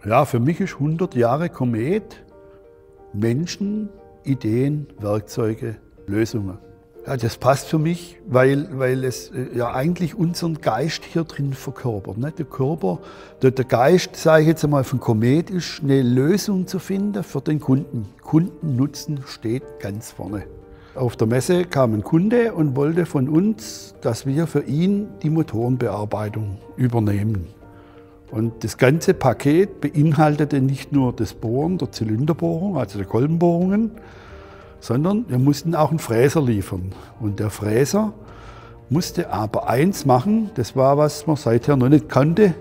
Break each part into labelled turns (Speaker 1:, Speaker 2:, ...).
Speaker 1: Ja, für mich ist 100 Jahre Komet Menschen, Ideen, Werkzeuge, Lösungen. Ja, das passt für mich, weil es ja eigentlich unseren Geist hier drin verkörpert. Ne? Der Körper, der Geist, sage ich jetzt einmal, von Komet ist eine Lösung zu finden für den Kunden. Kundennutzen steht ganz vorne. Auf der Messe kam ein Kunde und wollte von uns, dass wir für ihn die Motorenbearbeitung übernehmen. Und das ganze Paket beinhaltete nicht nur das Bohren der Zylinderbohrung, also der Kolbenbohrungen, sondern wir mussten auch einen Fräser liefern. Und der Fräser musste aber eins machen, das war, was man seither noch nicht kannte,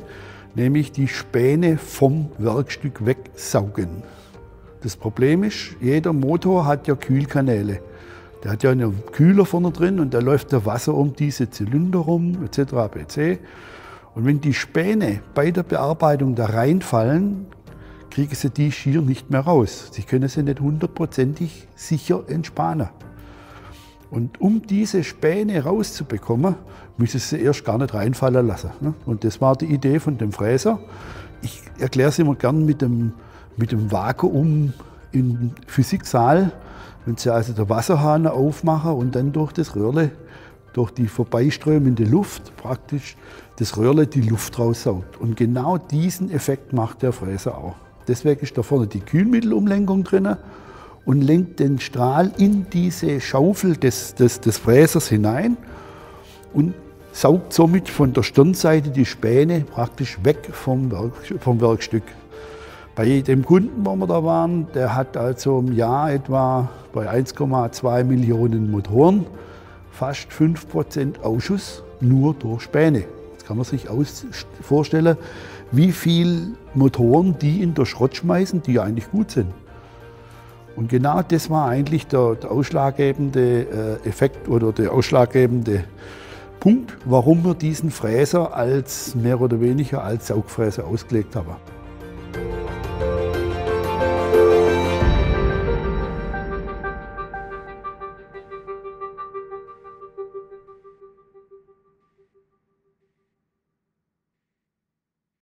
Speaker 1: nämlich die Späne vom Werkstück wegsaugen. Das Problem ist, jeder Motor hat ja Kühlkanäle. Der hat ja einen Kühler vorne drin und da läuft der Wasser um diese Zylinder rum, etc. pp. Und wenn die Späne bei der Bearbeitung da reinfallen, kriegen sie die schier nicht mehr raus. Sie können sie nicht hundertprozentig sicher entspannen. Und um diese Späne rauszubekommen, müssen sie erst gar nicht reinfallen lassen. Und das war die Idee von dem Fräser. Ich erkläre es immer gern mit dem Vakuum im Physiksaal. Wenn Sie also den Wasserhahn aufmachen und dann durch das Röhrle, durch die vorbeiströmende Luft praktisch das Röhrle die Luft raussaugt. Und genau diesen Effekt macht der Fräser auch. Deswegen ist da vorne die Kühlmittelumlenkung drin und lenkt den Strahl in diese Schaufel des Fräsers hinein und saugt somit von der Stirnseite die Späne praktisch weg vom Werkstück. Bei dem Kunden, wo wir da waren, der hat also im Jahr etwa bei 1,2 Millionen Motoren fast 5% Ausschuss nur durch Späne. Jetzt kann man sich vorstellen, wie viele Motoren die in der Schrott schmeißen, die eigentlich gut sind. Und genau das war eigentlich der ausschlaggebende Effekt oder der ausschlaggebende Punkt, warum wir diesen Fräser als mehr oder weniger als Saugfräser ausgelegt haben.